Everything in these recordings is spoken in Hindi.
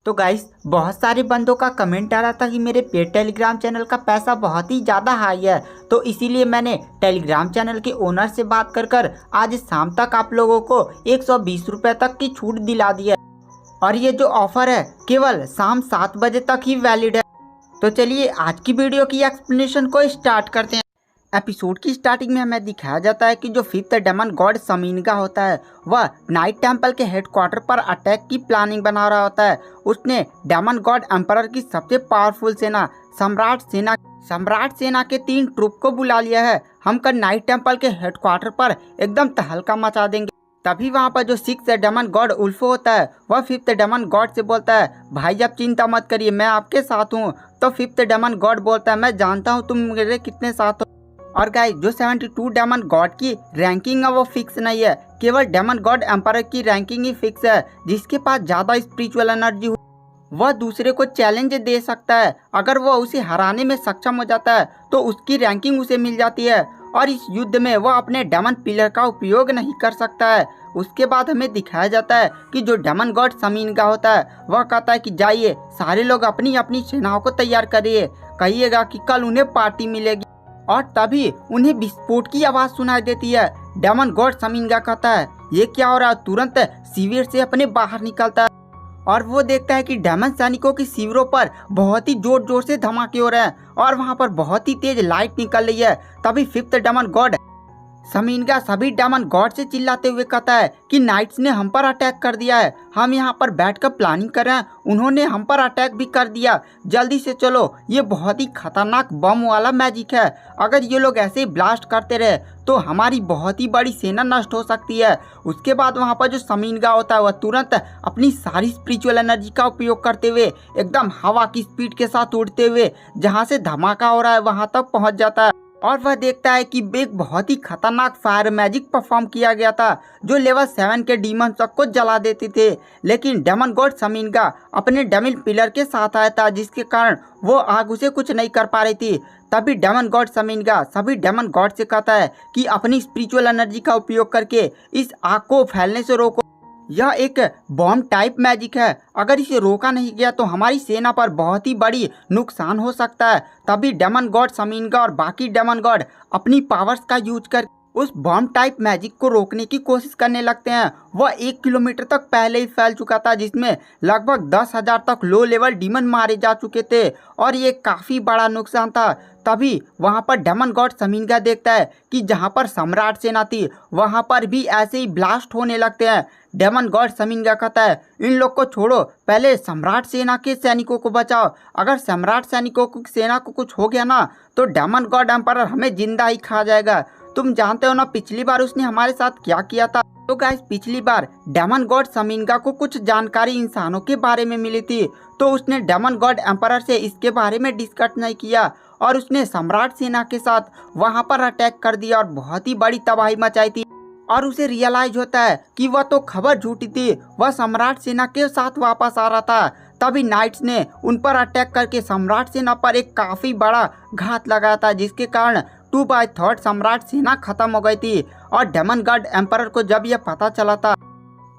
तो गाइस बहुत सारे बंदों का कमेंट आ रहा था कि मेरे पेड टेलीग्राम चैनल का पैसा बहुत ही ज़्यादा हाई है। तो इसीलिए मैंने टेलीग्राम चैनल के ओनर से बात कर आज शाम तक आप लोगों को 120 रुपये तक की छूट दिला दी है। और ये जो ऑफ़र है केवल शाम 7 बजे तक ही वैलिड है। तो चलिए आज की वीडियो की एक्सप्लेनेशन को स्टार्ट करते हैं। एपिसोड की स्टार्टिंग में हमें दिखाया जाता है कि जो फिफ्थ डेमन गॉड समीनगा होता है वह नाइट टेम्पल के हेडक्वार्टर पर अटैक की प्लानिंग बना रहा होता है। उसने डेमन गॉड एम्परर की सबसे पावरफुल सेना सम्राट सेना के 3 ट्रूप को बुला लिया है। हम कल नाइट टेम्पल के हेडक्वार्टर पर एकदम तहलका मचा देंगे। तभी वहाँ पर जो 6th डेमन गॉड उल्फो होता है वह 5th डेमन गॉड से बोलता है, भाई अब चिंता मत करिए, मैं आपके साथ हूँ। तो 5th डेमन गॉड बोलता है, मैं जानता हूँ तुम मेरे कितने साथ हो। और गाइस जो 72 डेमन गॉड की रैंकिंग है वो फिक्स नहीं है, केवल डेमन गॉड एम्परर की रैंकिंग ही फिक्स है। जिसके पास ज़्यादा स्पिरिचुअल एनर्जी हो वह दूसरे को चैलेंज दे सकता है। अगर वह उसे हराने में सक्षम हो जाता है तो उसकी रैंकिंग उसे मिल जाती है और इस युद्ध में वह अपने डेमन पिलर का उपयोग नहीं कर सकता है। उसके बाद हमें दिखाया जाता है कि जो डेमन गॉड समीनगा होता है वह कहता है कि जाइए सारे लोग अपनी अपनी सेनाओं को तैयार करिए, कहिएगा कि कल उन्हें पार्टी मिलेगी। और तभी उन्हें विस्फोट की आवाज़ सुनाई देती है। डेमन गॉड समीनगा कहता है, ये क्या हो रहा है। तुरंत शिविर से अपने बाहर निकलता है और वो देखता है कि डेमन सैनिकों की शिविरों पर बहुत ही जोर जोर से धमाके हो रहे हैं और वहाँ पर बहुत ही तेज लाइट निकल रही है। तभी 5th डेमन गॉड समीनगा सभी डेमन गॉड से चिल्लाते हुए कहता है कि नाइट्स ने हम पर अटैक कर दिया है, हम यहाँ पर बैठकर प्लानिंग कर रहे हैं, उन्होंने हम पर अटैक भी कर दिया, जल्दी से चलो, ये बहुत ही खतरनाक बम वाला मैजिक है। अगर ये लोग ऐसे ही ब्लास्ट करते रहे तो हमारी बहुत ही बड़ी सेना नष्ट हो सकती है। उसके बाद वहाँ पर जो समीनगा होता है वह तुरंत अपनी सारी स्पिरिचुअल एनर्जी का उपयोग करते हुए एकदम हवा की स्पीड के साथ उड़ते हुए जहाँ से धमाका हो रहा है वहाँ तक पहुँच जाता है। और वह देखता है कि एक बहुत ही खतरनाक फायर मैजिक परफॉर्म किया गया था जो लेवल 7 के डीमन सब को जला देते थे। लेकिन डेमन गॉड समीनगा अपने डेमन पिलर के साथ आया था जिसके कारण वो आग उसे कुछ नहीं कर पा रही थी। तभी डेमन गॉड समीनगा सभी डेमन गॉड से कहता है कि अपनी स्पिरिचुअल एनर्जी का उपयोग करके इस आग को फैलने से रोको। यह एक बॉम्ब टाइप मैजिक है, अगर इसे रोका नहीं गया तो हमारी सेना पर बहुत ही बड़ी नुकसान हो सकता है। तभी डेमन गॉड समीनगा और बाकी डेमन गॉड अपनी पावर्स का यूज कर उस बॉम्ब टाइप मैजिक को रोकने की कोशिश करने लगते हैं। वह 1 किलोमीटर तक पहले ही फैल चुका था जिसमें लगभग 10,000 तक लो लेवल डीमन मारे जा चुके थे और ये काफ़ी बड़ा नुकसान था। तभी वहाँ पर डेमन गॉड समीनगा देखता है कि जहाँ पर सम्राट सेना थी वहाँ पर भी ऐसे ही ब्लास्ट होने लगते हैं। डेमन गॉड समीनगा कहता है, इन लोग को छोड़ो, पहले सम्राट सेना के सैनिकों को बचाओ। अगर सम्राट सैनिकों को सेना को कुछ हो गया ना तो डेमन गॉड एम्परर हमें जिंदा ही खा जाएगा। तुम जानते हो ना पिछली बार उसने हमारे साथ क्या किया था। तो गाइस पिछली बार डेमन गॉड समीनगा को कुछ जानकारी इंसानों के बारे में मिली थी तो उसने डेमन गॉड एम्परर से इसके बारे में डिस्कस नहीं किया और उसने सम्राट सेना के साथ वहां पर अटैक कर दिया और बहुत ही बड़ी तबाही मचाई थी। और उसे रियलाइज होता है कि वह तो खबर झूठी थी, वह सम्राट सेना के साथ वापस आ रहा था। तभी नाइट्स ने उन पर अटैक करके सम्राट सेना पर एक काफ़ी बड़ा घात लगाया था जिसके कारण 2/3 सम्राट सेना खत्म हो गई थी। और डेमन गॉड एम्परर को जब यह पता चला था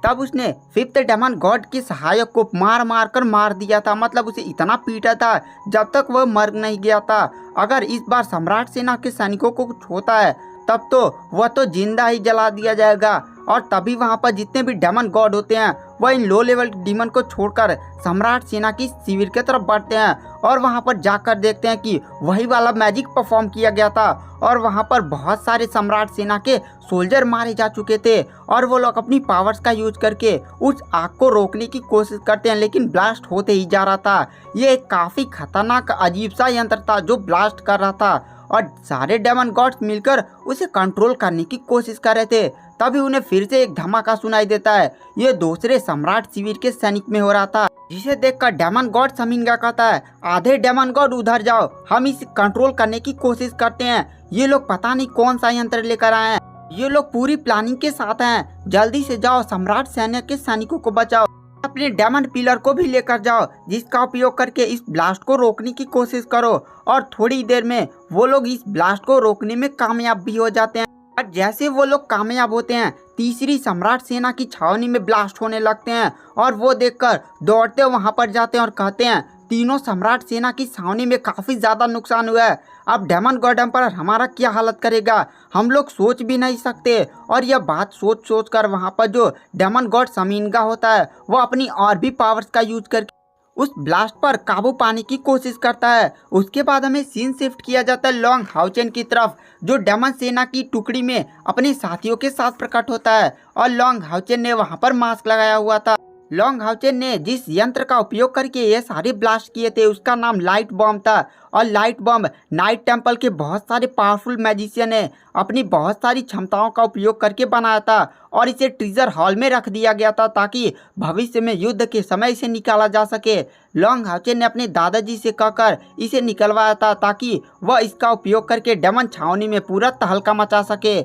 तब उसने 5th डेमन गॉड के सहायक को मार दिया था, मतलब उसे इतना पीटा था जब तक वह मर नहीं गया था। अगर इस बार सम्राट सेना के सैनिकों को कुछ होता है तब तो वह तो जिंदा ही जला दिया जाएगा। और तभी वहाँ पर जितने भी डेमन गॉड होते हैं वह इन लो लेवल डीमन को छोड़कर सम्राट सेना की शिविर की तरफ बढ़ते हैं और वहाँ पर जाकर देखते हैं कि वही वाला मैजिक परफॉर्म किया गया था और वहाँ पर बहुत सारे सम्राट सेना के सोल्जर मारे जा चुके थे और वो लोग अपनी पावर्स का यूज करके उस आग को रोकने की कोशिश करते हैं लेकिन ब्लास्ट होते ही जा रहा था। ये एक काफ़ी खतरनाक अजीब सा यंत्र था जो ब्लास्ट कर रहा था और सारे डेमन गॉड्स मिलकर उसे कंट्रोल करने की कोशिश कर रहे थे। तभी उन्हें फिर से एक धमाका सुनाई देता है, ये दूसरे सम्राट शिविर के सैनिक में हो रहा था जिसे देखकर डेमन गॉड समीनगा कहता है, आधे डेमन गॉड उधर जाओ, हम इसे कंट्रोल करने की कोशिश करते हैं। ये लोग पता नहीं कौन सा यंत्र लेकर आए हैं, ये लोग पूरी प्लानिंग के साथ हैं, जल्दी से जाओ सम्राट सेना के सैनिकों को बचाओ, अपने डेमन पिलर को भी लेकर जाओ जिसका उपयोग करके इस ब्लास्ट को रोकने की कोशिश करो। और थोड़ी देर में वो लोग इस ब्लास्ट को रोकने में कामयाब भी हो जाते हैं। और जैसे वो लोग कामयाब होते हैं, तीसरी सम्राट सेना की छावनी में ब्लास्ट होने लगते हैं और वो देखकर दौड़ते वहां पर जाते हैं और कहते हैं तीनों सम्राट सेना की छावनी में काफ़ी ज़्यादा नुकसान हुआ है। अब डेमन गॉड एम्परर हमारा क्या हालत करेगा, हम लोग सोच भी नहीं सकते। और यह बात सोच सोच कर वहाँ पर जो डेमन गॉड समीनगा होता है वो अपनी और भी पावर्स का यूज करके उस ब्लास्ट पर काबू पाने की कोशिश करता है। उसके बाद हमें सीन शिफ्ट किया जाता है लॉन्ग हाउचेन की तरफ, जो डेमन सेना की टुकड़ी में अपने साथियों के साथ प्रकट होता है। और लॉन्ग हाउचेन ने वहां पर मास्क लगाया हुआ था। लॉन्ग हाउचेन ने जिस यंत्र का उपयोग करके ये सारे ब्लास्ट किए थे उसका नाम लाइट बॉम्ब था। और लाइट बॉम्ब नाइट टेम्पल के बहुत सारे पावरफुल मैजिशियन ने अपनी बहुत सारी क्षमताओं का उपयोग करके बनाया था और इसे ट्रीजर हॉल में रख दिया गया था ताकि भविष्य में युद्ध के समय इसे निकाला जा सके। लॉन्ग हाउचेन ने अपने दादाजी से कहकर इसे निकलवाया था ताकि वह इसका उपयोग करके डेमन छावनी में पूरा तहलका मचा सके।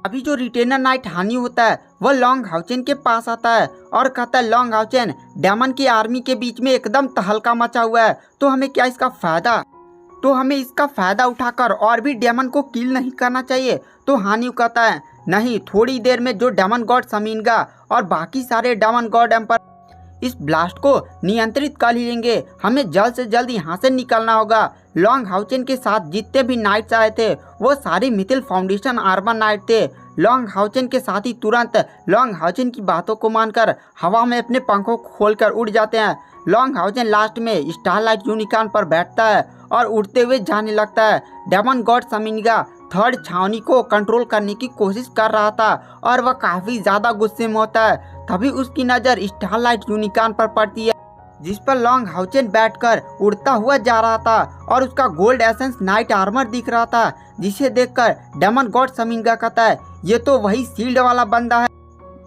अभी जो रिटेनर नाइट हानि होता है वह लॉन्ग हाउचेन के पास आता है और कहता है लॉन्ग हाउचेन, डेमन की आर्मी के बीच में एकदम तहलका मचा हुआ है, तो हमें क्या इसका फायदा, तो हमें इसका फायदा उठाकर और भी डेमन को किल नहीं करना चाहिए। तो हानि कहता है नहीं, थोड़ी देर में जो डेमन गॉड समीनगा और बाकी सारे डेमन गॉड एम्पर इस ब्लास्ट को नियंत्रित कर लेंगे, हमें जल्द से जल्द यहाँ से निकलना होगा। लॉन्ग हाउचेन के साथ जितने भी नाइट्स आए थे वो सारे मिथिल फाउंडेशन आर्मर नाइट थे। लॉन्ग हाउचेन के साथ ही तुरंत लॉन्ग हाउचेन की बातों को मानकर हवा में अपने पंखों को खोलकर उड़ जाते हैं। लॉन्ग हाउचेन लास्ट में स्टारलाइट यूनिकॉर्न पर बैठता है और उड़ते हुए जाने लगता है। डेमन गॉड समीनगा थर्ड छावनी को कंट्रोल करने की कोशिश कर रहा था और वह काफ़ी ज़्यादा गुस्से में होता है। तभी उसकी नज़र स्टारलाइट यूनिकॉर्न पर पड़ती है जिस पर लॉन्ग हाउचेन बैठकर उड़ता हुआ जा रहा था और उसका गोल्ड एसेंस नाइट आर्मर दिख रहा था, जिसे देखकर डेमन गॉड समीनगा कहता है ये तो वही शील्ड वाला बंदा है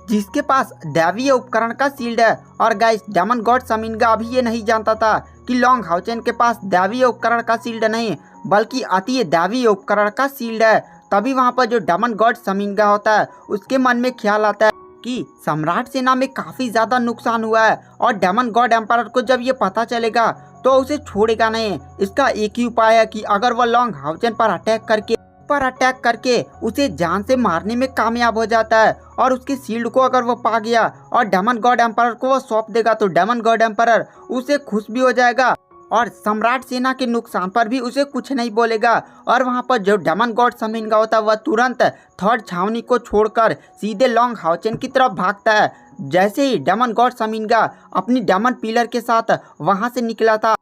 जिसके पास दैवीय उपकरण का शील्ड है। और गाइस, डेमन गॉड समीनगा अभी ये नहीं जानता था कि लॉन्ग हाउचेन के पास दैवीय उपकरण का शील्ड नहीं बल्कि अति दैवीय उपकरण का शील्ड है। तभी वहाँ पर जो डेमन गॉड समीनगा होता है उसके मन में ख्याल आता है कि सम्राट सेना में काफ़ी ज़्यादा नुकसान हुआ है और डेमन गॉड एम्परर को जब ये पता चलेगा तो उसे छोड़ेगा नहीं। इसका एक ही उपाय है कि अगर वह लॉन्ग हाउचेन पर अटैक करके उसे जान से मारने में कामयाब हो जाता है और उसके शील्ड को अगर वो पा गया और डेमन गॉड एम्परर को वो सौंप देगा तो डेमन गॉड एम्परर उसे खुश भी हो जाएगा और सम्राट सेना के नुकसान पर भी उसे कुछ नहीं बोलेगा। और वहाँ पर जो डेमन गॉड समीनगा होता है वह तुरंत थर्ड छावनी को छोड़कर सीधे लॉन्ग हाउचेन की तरफ भागता है। जैसे ही डेमन गॉड समीनगा अपनी डेमन पिलर के साथ वहाँ से निकला था,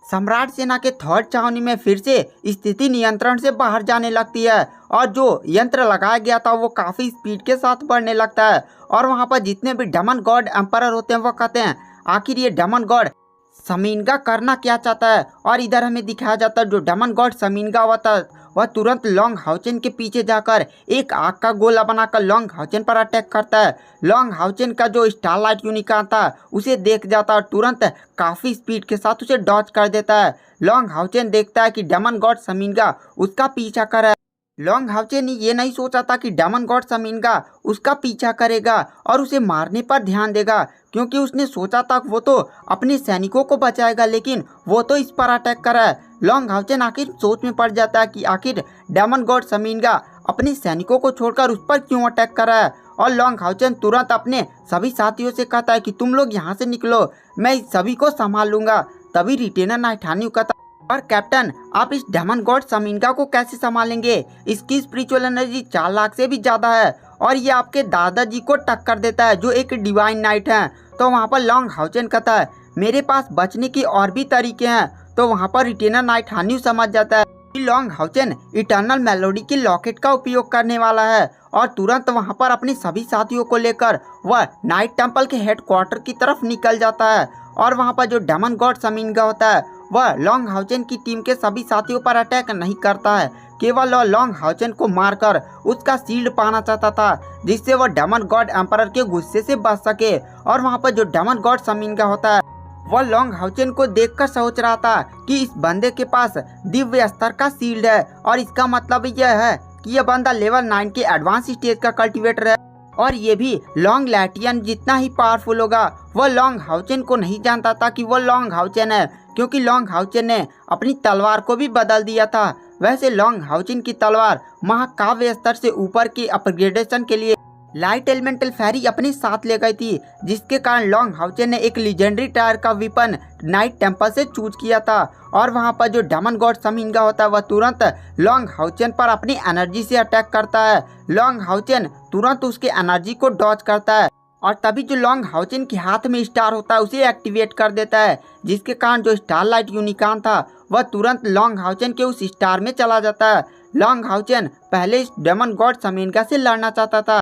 सम्राट सेना के थर्ड छावनी में फिर से स्थिति नियंत्रण से बाहर जाने लगती है और जो यंत्र लगाया गया था वो काफ़ी स्पीड के साथ बढ़ने लगता है। और वहाँ पर जितने भी डेमन गॉड एम्परर होते हैं वो कहते हैं आखिर ये डेमन गॉड समीनगा करना क्या चाहता है। और इधर हमें दिखाया जाता है जो डेमन गॉड समीनगा होता है वह तुरंत लॉन्ग हाउचेन के पीछे जाकर एक आग का गोला बनाकर लॉन्ग हाउचेन पर अटैक करता है। लॉन्ग हाउचेन का जो स्टारलाइट यूनिकॉर्न था उसे देख जाता है और तुरंत काफ़ी स्पीड के साथ उसे डॉज कर देता है। लॉन्ग हाउचेन देखता है कि डेमन गॉड समीनगा उसका पीछा कर रहा है। लॉन्ग हाउचेन ने ये नहीं सोचा था कि डेमन गॉड समीनगा उसका पीछा करेगा और उसे मारने पर ध्यान देगा, क्योंकि उसने सोचा था वो तो अपने सैनिकों को बचाएगा लेकिन वो तो इस पर अटैक कर रहा है। लॉन्ग हाउचेन आखिर सोच में पड़ जाता है कि आखिर डेमन गॉड समीनगा अपने सैनिकों को छोड़कर उस पर क्यों अटैक कर रहा है। और लॉन्ग हाउचेन तुरंत अपने सभी साथियों से कहता है कि तुम लोग यहाँ से निकलो, मैं इस सभी को संभाल लूंगा। तभी रिटेनर नाइटानी कहता और कैप्टन, आप इस डेमन गॉड समीनगा को कैसे संभालेंगे, इसकी स्पिरिचुअल एनर्जी 4 लाख से भी ज़्यादा है और ये आपके दादाजी को टक्कर देता है जो एक डिवाइन नाइट है। तो वहाँ पर लॉन्ग हाउचेन कहता है मेरे पास बचने की और भी तरीके हैं। तो वहाँ पर रिटेनर नाइटानी समझ जाता है कि लॉन्ग हाउचेन इटर्नल मेलोडी की लॉकेट का उपयोग करने वाला है और तुरंत वहाँ पर अपने सभी साथियों को लेकर वह नाइट टेम्पल के हेडक्वार्टर की तरफ निकल जाता है। और वहाँ पर जो डेमन गॉड समीनगा होता है वह लॉन्ग हाउचेन की टीम के सभी साथियों पर अटैक नहीं करता है, केवल वह लॉन्ग हाउचेन को मारकर उसका शील्ड पाना चाहता था जिससे वह डेमन गॉड एम्परर के गुस्से से बच सके। और वहाँ पर जो डेमन गॉड समीनगा होता है वह लॉन्ग हाउचेन को देखकर सोच रहा था कि इस बंदे के पास दिव्य स्तर का शील्ड है और इसका मतलब यह है कि यह बंदा लेवल 9 के एडवांस स्टेज का कल्टिवेटर है और ये भी लॉन्ग लैटियन जितना ही पावरफुल होगा। वह लॉन्ग हाउचेन को नहीं जानता था कि वह लॉन्ग हाउचेन है, क्योंकि लॉन्ग हाउचेन ने अपनी तलवार को भी बदल दिया था। वैसे लॉन्ग हाउचिन की तलवार महाकाव्य स्तर से ऊपर की अपग्रेडेशन के लिए लाइट एलिमेंटल फेरी अपने साथ ले गई थी, जिसके कारण लॉन्ग हाउचेन ने एक लीजेंडरी टायर का वेपन नाइट टेम्पल से चूज किया था। और वहां पर जो डेमन गॉड समिंगा होता है वह तुरंत लॉन्ग हाउचेन पर अपनी एनर्जी से अटैक करता है। लॉन्ग हाउचेन तुरंत उसके एनर्जी को डॉज करता है और तभी जो लॉन्ग हाउचेन के हाथ में स्टार होता है उसे एक्टिवेट कर देता है, जिसके कारण जो स्टारलाइट यूनिकॉर्न था वह तुरंत लॉन्ग हाउचेन के उस स्टार में चला जाता है। लॉन्ग हाउचेन पहले इस डेमन गॉड समिंगा से लड़ना चाहता था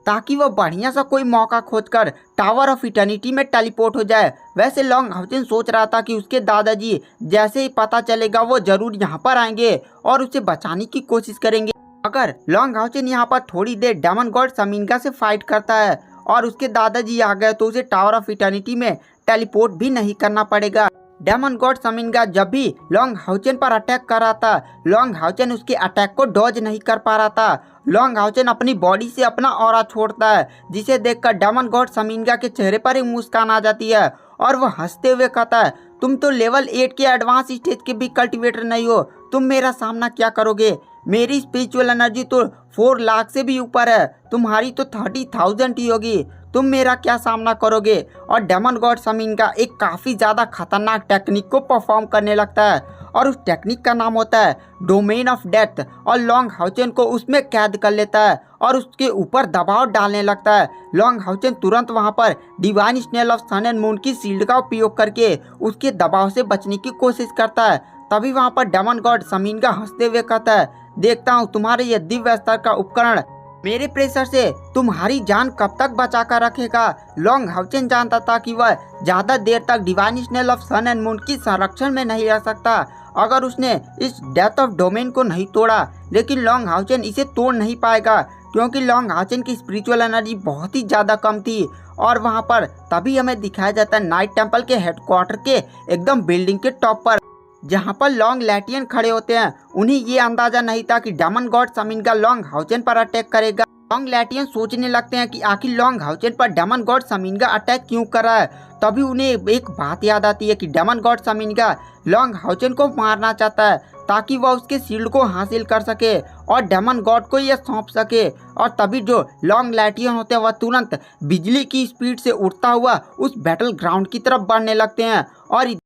ताकि वह बढ़िया सा कोई मौका खोजकर टावर ऑफ इटर्निटी में टेलीपोर्ट हो जाए। वैसे लॉन्ग हाउचेन सोच रहा था कि उसके दादाजी जैसे ही पता चलेगा वो जरूर यहाँ पर आएंगे और उसे बचाने की कोशिश करेंगे। अगर लॉन्ग हाउचेन यहाँ पर थोड़ी देर डेमन गॉड समिंगा से फाइट करता है और उसके दादाजी आ गए तो उसे टावर ऑफ इटर्निटी में टेलीपोर्ट भी नहीं करना पड़ेगा। डेमन गॉड समिंगा जब भी लॉन्ग हाउचेन पर अटैक कर रहा था, लॉन्ग हाउचेन उसके अटैक को डॉज नहीं कर पा रहा था। लॉन्ग हाउचेन अपनी बॉडी से अपना ऑरा छोड़ता है, जिसे देखकर डेमन गॉड समिंगा के चेहरे पर एक मुस्कान आ जाती है और वह हंसते हुए कहता है, तुम तो लेवल 8 के एडवांस स्टेज के भी कल्टिवेटर नहीं हो, तुम मेरा सामना क्या करोगे? मेरी स्पिरिचुअल एनर्जी तो 4 लाख से भी ऊपर है, तुम्हारी तो 30,000 ही होगी, तुम मेरा क्या सामना करोगे? और डेमन गॉड समिंगा एक काफ़ी ज़्यादा खतरनाक टेक्निक को परफॉर्म करने लगता है और उस टेक्निक का नाम होता है डोमेन ऑफ डेथ। और लॉन्ग हाउचेन को उसमें कैद कर लेता है और उसके ऊपर दबाव डालने लगता है। लॉन्ग हाउचेन तुरंत वहां पर divine snail of sun and moon की शील्ड का उपयोग करके उसके दबाव से बचने की कोशिश करता है। तभी वहां पर डेमन गॉड समिंगा हंसते हुए कहता है, देखता हूँ तुम्हारे ये दिव्य स्तर का उपकरण मेरे प्रेशर से तुम्हारी जान कब तक बचा कर रखेगा। लॉन्ग हाउचेन जानता था कि वह ज़्यादा देर तक divine snail of sun and moon की संरक्षण में नहीं रह सकता अगर उसने इस डेथ ऑफ डोमेन को नहीं तोड़ा, लेकिन लॉन्ग हाउचेन इसे तोड़ नहीं पाएगा क्योंकि लॉन्ग हाउचेन की स्पिरिचुअल एनर्जी बहुत ही ज़्यादा कम थी। और वहाँ पर तभी हमें दिखाया जाता है नाइट टेम्पल के हेडक्वार्टर के एकदम बिल्डिंग के टॉप पर, जहाँ पर लॉन्ग लैटियन खड़े होते हैं। उन्हें ये अंदाजा नहीं था कि डेमन गॉड समिंगा लॉन्ग हाउचेन पर अटैक करेगा। लॉन्ग लैटियन सोचने लगते हैं कि आखिर लॉन्ग हाउचेन पर डेमन गॉड समिंगा अटैक क्यों कर रहा है। तभी उन्हें एक बात याद आती है कि डेमन गॉड समिंगा लॉन्ग हाउचेन को मारना चाहता है ताकि वह उसके शील्ड को हासिल कर सके और डेमन गॉड को यह सौंप सके। और तभी जो लॉन्ग लैटियन होते हैं वह तुरंत बिजली की स्पीड से उड़ता हुआ उस बैटल ग्राउंड की तरफ बढ़ने लगते हैं और